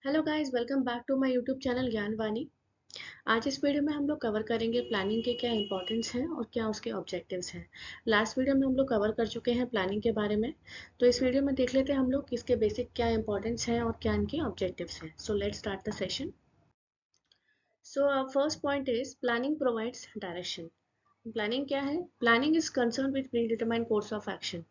Hello guys, welcome back to my YouTube channel Gyanvani. आज इस video में हम लोग कवर करेंगे प्लानिंग के क्या इंपॉर्टेंस हैं और क्या उसके ऑब्जेक्टिव्स हैं। लास्ट वीडियो में हम लोग कवर कर चुके हैं प्लानिंग के बारे में। तो इस वीडियो में देख लेते हैं हम लोग कि इसके बेसिक क्या इंपॉर्टेंस हैं और क्या इनके ऑब्जेक्टिव्स हैं। So let's start the session. So first point is planning provides direction. Planning क्या है? Planning is concern with pre determined course of action.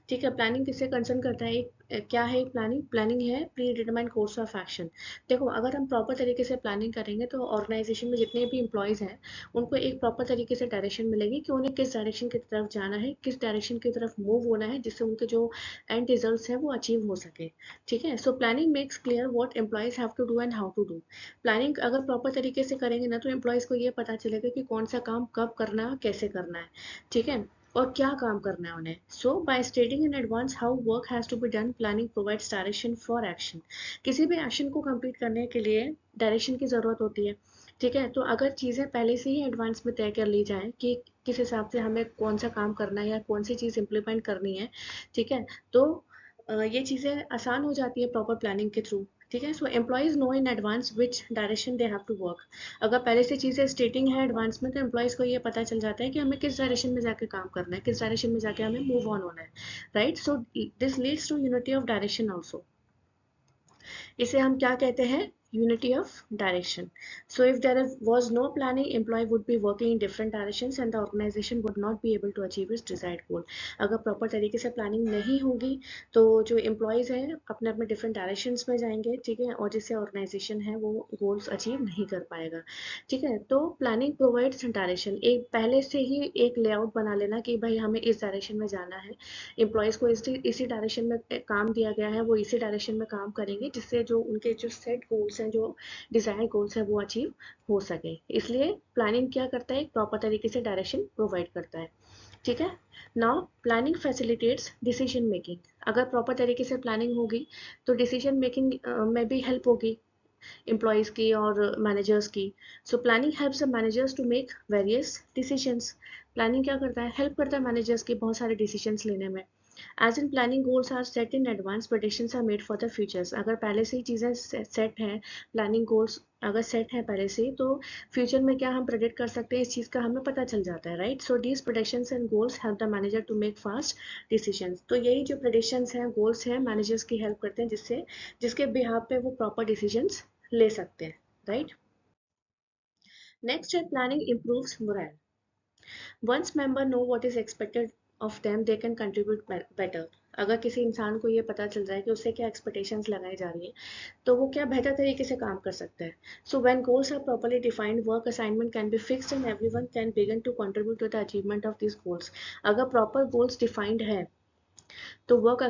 ठीक है, प्लानिंग किससे कंसर्न करता है? क्या है प्लानिंग? प्लानिंग है pre determined course of action. देखो, अगर हम प्रॉपर तरीके से प्लानिंग करेंगे तो ऑर्गेनाइजेशन में जितने भी इंप्लॉयज हैं उनको एक प्रॉपर तरीके से डायरेक्शन मिलेगी कि उन्हें किस डायरेक्शन की तरफ जाना है, किस डायरेक्शन की तरफ मूव होना है, जिससे उनके जो एंड रिजल्ट्स हैं वो अचीव हो सके। ठीक है, so planning makes clear what employees have to do and how to do. Planning अगर प्रॉपर तरीके से करेंगे ना तो एम्प्लॉयज को ये पता चलेगा कि कौन सा काम कब करना है, कैसे करना है। ठीक है, और क्या काम करना है उन्हें। So by stating in advance how work has to be done, planning provides direction for action. किसी भी एक्शन को कंप्लीट करने के लिए डायरेक्शन की जरूरत होती है। ठीक है, तो अगर चीजें पहले से ही एडवांस में तय कर ली जाए कि किस हिसाब से हमें कौन सा काम करना है या कौन सी चीज इम्प्लीमेंट करनी है, ठीक है, तो ये चीजें आसान हो जाती है प्रॉपर प्लानिंग के थ्रू। ठीक है, so employees know in advance which direction they have to work. अगर पहले से चीजें स्टेटिंग है एडवांस में तो एम्प्लॉयज को ये पता चल जाता है कि हमें किस डायरेक्शन में जाके काम करना है, किस डायरेक्शन में जाके हमें मूव ऑन होना है। Right, so this leads to unity of direction also. इसे हम क्या कहते हैं? Unity of direction. So if there was no planning, employee would be working in different directions and the organization would not be able to achieve its desired goal. अगर proper तरीके से planning नहीं होगी तो जो एम्प्लॉयज हैं अपने अपने डिफरेंट डायरेक्शंस में जाएंगे। ठीक है, और जिससे ऑर्गेनाइजेशन है वो गोल्स अचीव नहीं कर पाएगा। ठीक है, तो प्लानिंग प्रोवाइड्स डायरेक्शन। एक पहले से ही एक लेआउट बना लेना कि भाई हमें इस डायरेक्शन में जाना है, एम्प्लॉयज़ को इसी डायरेक्शन में काम दिया गया है, वो इसी डायरेक्शन में काम करेंगे जिससे जो उनके जो सेट गोल्स हैं, जो डिजायर गोल्स हैं वो अचीव हो सके। इसलिए प्लानिंग क्या करता है? एक प्रॉपर तरीके से डायरेक्शन प्रोवाइड करता है। ठीक है, now planning facilitates decision making. अगर प्रॉपर तरीके से प्लानिंग होगी तो डिसीजन मेकिंग में भी हेल्प होगी एम्प्लॉयज़ की और मैनेजर्स की। So planning helps the managers to make various decisions. Planning क्या करता है? हेल्प करता है मैनेजर्स की बहुत सारे डिसीजंस लेने में। As in planning goals are set in advance, predictions are made for the futures. अगर पहले से ही चीज़ें सेट हैं, प्लानिंग गोल्स अगर सेट है पहले से ही, तो फ्यूचर में क्या हम प्रेडिक्ट कर सकते हैं इस चीज़ का हमें पता चल जाता है। Right, so these predictions and goals help the manager to make fast decisions. तो यही जो प्रेडिक्शंस हैं, गोल्स हैं, मैनेजर्स की हेल्प करते हैं जिससे जिसके बिहाफ पे वो प्रॉपर डिसीजंस ले सकते हैं। राइट, नेक्स्ट है planning improves morale. Once member know what is expected of them they can contribute better. अगर किसी इंसान को ये पता चल रहा है कि उससे क्या एक्सपेक्टेशंस लगाई जा रही है तो वो क्या बेहतर तरीके से काम कर सकता है। So when goals are properly defined, work assignment can be fixed and everyone can begin to contribute to the achievement of this goals. अगर प्रॉपर गोल्स डिफाइंड है तो वर्क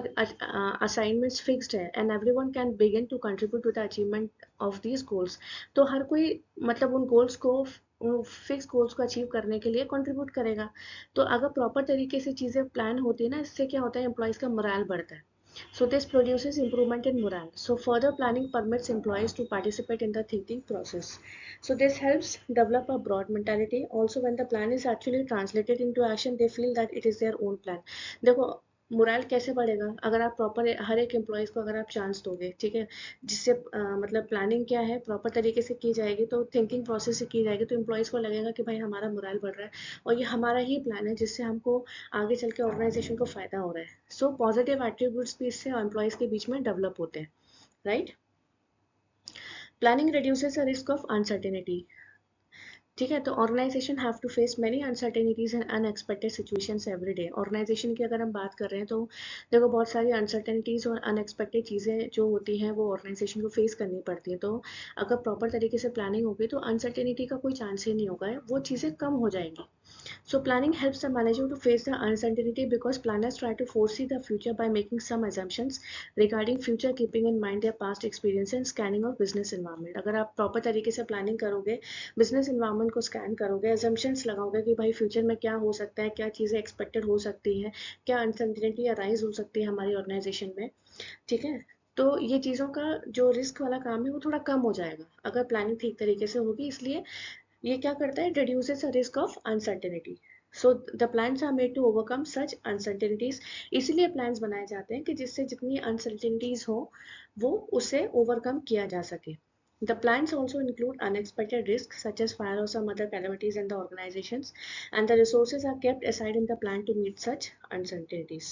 असाइनमेंट्स फिक्स्ड है and everyone can begin to contribute to the achievement of these goals. तो हर कोई मतलब उन goals को, फिक्स गोल्स को अचीव करने के लिए कंट्रीब्यूट करेगा। तो अगर प्रॉपर तरीके से चीज़ें प्लान होती है ना, इससे क्या होता है? एम्प्लॉयज़ का मोरल बढ़ता है। So this produces improvement in morale. So further planning permits employees to participate in the thinking process. So this helps develop a broad mentality. Also, when the plan is actually translated into action, they feel that it is their own plan. देखो, moral कैसे बढ़ेगा? अगर आप proper हर एक employees को अगर आप chance दोगे, ठीक है, जिससे मतलब प्लानिंग क्या है प्रॉपर तरीके से की जाएगी, तो थिंकिंग प्रोसेस से की जाएगी, तो एम्प्लॉयज़ को लगेगा कि भाई हमारा मोरल बढ़ रहा है और ये हमारा ही प्लान है जिससे हमको आगे चल के ऑर्गेनाइजेशन को फायदा हो रहा है। सो पॉजिटिव एट्रीब्यूट्स भी इससे एम्प्लॉयज़ के बीच में डेवलप होते हैं। Right, planning reduces a risk of uncertainty. ठीक है, तो organisation have to face many uncertainties and unexpected situations every day. Organisation की अगर हम बात कर रहे हैं तो देखो बहुत सारी अनसर्टेनिटीज और अनएक्सपेक्टेड चीज़ें जो होती हैं वो ऑर्गेनाइजेशन को फेस करनी पड़ती है। तो अगर प्रॉपर तरीके से प्लानिंग होगी तो अनसर्टेनिटी का कोई चांस ही नहीं होगा, वो चीज़ें कम हो जाएंगी। So planning helps the manager to face the uncertainty because planners try to foresee the future by making some assumptions regarding future, keeping in mind their past experience and scanning of business environment. अगर आप proper तरीके से planning करोगे, business environment को scan करोगे, assumptions लगाओगे कि भाई फ्यूचर में क्या हो सकता है, क्या चीज़ें एक्सपेक्टेड हो सकती हैं, क्या अनसर्टेनिटी अराइज हो सकती है हमारी ऑर्गेनाइजेशन में। ठीक है, तो ये चीज़ों का जो रिस्क वाला काम है वो थोड़ा कम हो जाएगा अगर प्लानिंग ठीक तरीके से होगी। इसलिए ये क्या करता है? Reduces a risk of uncertainty. So the plans are made to overcome such uncertainties. इसीलिए प्लान्स बनाए जाते हैं कि जिससे जितनी अनसर्टेनिटीज हो वो उससे ओवरकम किया जा सके. The plans also include unexpected risks such as fire or some other calamities in the organizations, and the resources are kept aside in the plan to meet such uncertainties.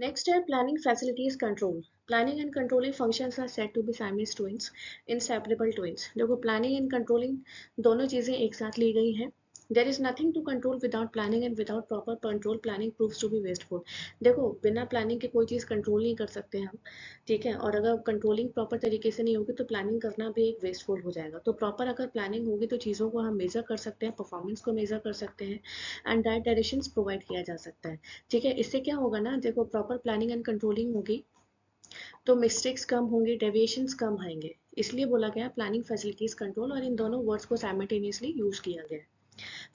Next है planning facilities control. Planning and controlling functions are said to be Siamese twins, inseparable twins. देखो planning and controlling दोनों चीजें एक साथ ली गई हैं. There is nothing to control without planning and without proper control planning proves to be wasteful. देखो बिना planning के कोई चीज़ कंट्रोल नहीं कर सकते हम, ठीक है, और अगर कंट्रोलिंग प्रॉपर तरीके से नहीं होगी तो प्लानिंग करना भी एक वेस्टफुल हो जाएगा. तो प्रॉपर अगर प्लानिंग होगी तो चीज़ों को हम मेजर कर सकते हैं, परफॉर्मेंस को मेजर कर सकते हैं, एंड राइट डायरेक्शंस प्रोवाइड किया जा सकता है. ठीक है, इससे क्या होगा ना, देखो प्रॉपर प्लानिंग एंड कंट्रोलिंग होगी तो मिस्टेक्स कम होंगे, डेविएशंस कम आएंगे. इसलिए बोला गया प्लानिंग फैसिलिटीज कंट्रोल, और इन दोनों वर्ड्स को साइमल्टेनियसली यूज किया गया है.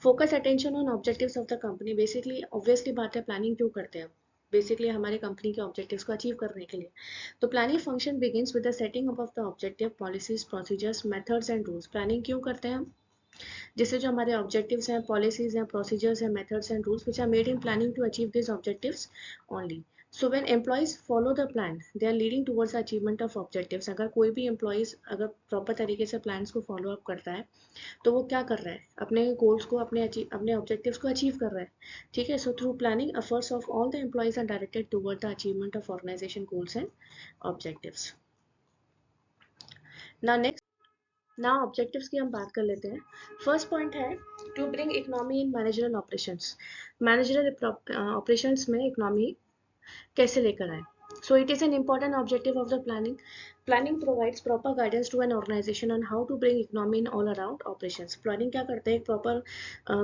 Focus attention on objectives of the company. Basically obviously बात है, प्लानिंग क्यों करते हैं हम, बेसिकली हमारे कंपनी के ऑब्जेक्टिव्स को अचीव करने के लिए. तो planning function begins with the setting up of the objective, policies, procedures, methods and rules. Planning क्यों करते हैं हम, जिससे जो हमारे ऑब्जेक्टिव्स हैं, पॉलिसीज हैं, प्रोसीजर्स हैं, methods and rules which are made in planning to achieve this objectives only. So when employees follow the plan they are leading towards the achievement of objectives. अगर कोई भी एम्प्लॉइज अगर proper तरीके से plans को follow up करता है तो वो क्या कर रहा है, अपने गोल्स को, अपने ऑब्जेक्टिव्स को अचीव कर रहा है. ठीक है, so through planning efforts of all the employees are directed toward the achievement of organisation goals and objectives. Now next, now objectives की हम बात कर लेते हैं. फर्स्ट पॉइंट है to bring economy in managerial operations. Managerial operations में economy कैसे लेकर आए. So it is an important objective of the planning. Planning provides proper guidance to an organization on how to bring economy in all around operations. Planning क्या करता है, एक proper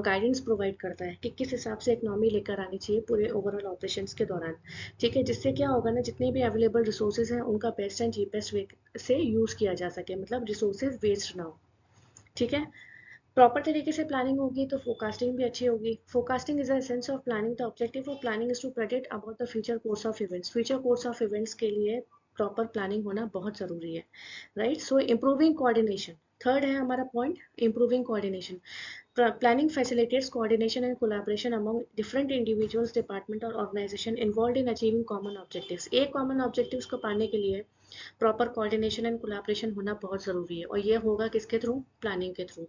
guidance provide करता है कि किस हिसाब से इकोनॉमी लेकर आनी चाहिए पूरे ओवरऑल ऑपरेशंस के दौरान. ठीक है, जिससे क्या होगा ना, जितने भी अवेलेबल रिसोर्सेज हैं उनका बेस्ट एंड चीपेस्ट वे से यूज किया जा सके, मतलब रिसोर्सेज वेस्ट ना हो. ठीक है, प्रॉपर तरीके से प्लानिंग होगी तो फोरकास्टिंग भी अच्छी होगी. Forecasting is the essence of planning. The objective of planning is to predict about the future course of events. Future course of events के लिए प्रॉपर प्लानिंग होना बहुत जरूरी है, right. So improving coordination, third है हमारा point, improving coordination. Planning facilitates coordination and collaboration among different individuals, department और organization involved in achieving common objectives. एक common objectives को पाने के लिए प्रॉपर कोऑर्डिनेशन एंड कोलैबोरेशन होना बहुत ज़रूरी है, और ये होगा किसके थ्रू, प्लानिंग के थ्रू.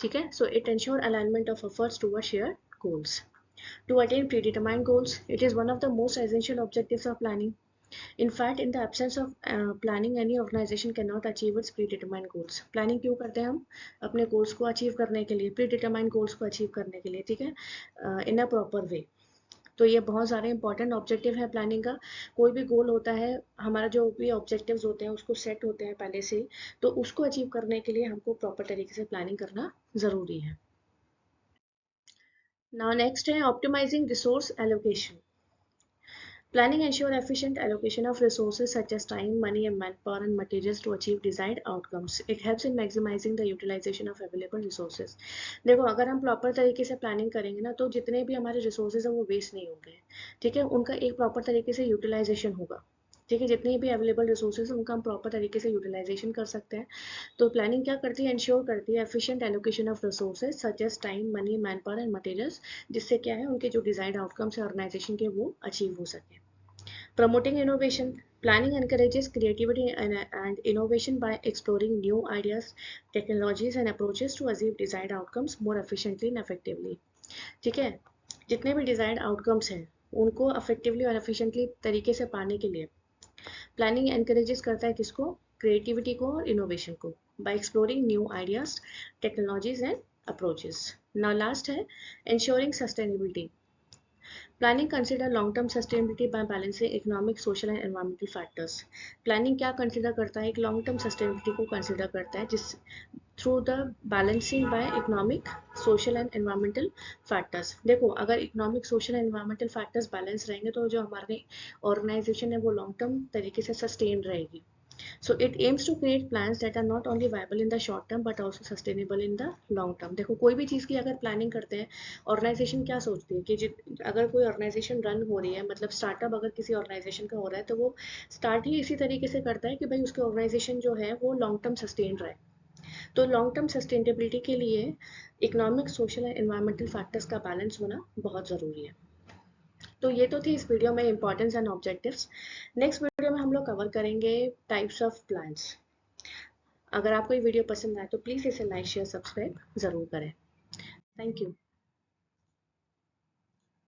ठीक है, so it ensure alignment of efforts toward shared goals. To attain predetermined goals, it is one of the most essential objectives of planning. In fact, in the absence of planning, any organization cannot achieve its predetermined goals. Planning क्यों करते हैं हम, अपने goals को achieve करने के लिए, predetermined goals को achieve करने के लिए. ठीक है, in a proper way. तो ये बहुत सारे इंपॉर्टेंट ऑब्जेक्टिव है प्लानिंग का. कोई भी गोल होता है, हमारा जो भी ऑब्जेक्टिव्स होते हैं उसको सेट होते हैं पहले से, तो उसको अचीव करने के लिए हमको प्रॉपर तरीके से प्लानिंग करना ज़रूरी है. नाउ नेक्स्ट है optimising resource allocation. Planning ensure efficient allocation of resources such as time, money, and manpower and materials to achieve desired outcomes. It helps in maximizing the utilization of available resources. देखो अगर हम proper तरीके से planning करेंगे ना तो जितने भी हमारे रिसोर्सेज है वो वेस्ट नहीं होंगे. ठीक है, उनका एक प्रॉपर तरीके से यूटिलाइजेशन होगा. ठीक है, जितने भी अवेलेबल रिसोर्सेज हैं उनका हम प्रॉपर तरीके से यूटिलाइजेशन कर सकते हैं. तो प्लानिंग क्या करती है, इंश्योर करती है efficient allocation of resources such as time, money, manpower and materials, जिससे क्या है उनके जो डिजायर्ड आउटकम्स है ऑर्गेनाइजेशन के वो अचीव हो सके. Promoting innovation. Planning encourages creativity and innovation by exploring new ideas, technologies and approaches to achieve desired outcomes more efficiently and effectively. ठीक है, जितने भी desired outcomes हैं उनको effectively और efficiently तरीके से पाने के लिए प्लानिंग encourages करता है किसको, क्रिएटिविटी को और इनोवेशन को, by exploring new ideas, technologies and approaches. Now last है ensuring sustainability. Planning consider long-term sustainability by balancing economic, social and environmental factors. Planning क्या consider करता है, एक long-term sustainability को consider करता है जिस through the balancing by economic, social and environmental factors. देखो अगर economic, social and environmental factors balance रहेंगे तो जो हमारी organization है वो long term तरीके से sustain रहेगी. So it aims to create plans that are not only viable in the short term but also sustainable in the long term. देखो कोई भी चीज़ की अगर प्लानिंग करते हैं, ऑर्गेनाइजेशन क्या सोचती है कि अगर कोई ऑर्गेनाइजेशन रन हो रही है, मतलब स्टार्टअप अगर किसी ऑर्गेनाइजेशन का हो रहा है तो वो स्टार्ट ही इसी तरीके से करता है कि भाई उसके ऑर्गेनाइजेशन जो है वो लॉन्ग टर्म सस्टेन रहे. तो लॉन्ग टर्म सस्टेनेबिलिटी के लिए economic, social and environmental factors का बैलेंस होना बहुत ज़रूरी है. तो ये तो थी इस वीडियो में importance and objectives. Next video में हम लोग कवर करेंगे टाइप्स ऑफ प्लान्स। अगर आपको ये वीडियो पसंद आए तो प्लीज़ इसे लाइक शेयर सब्सक्राइब ज़रूर करें। Thank you.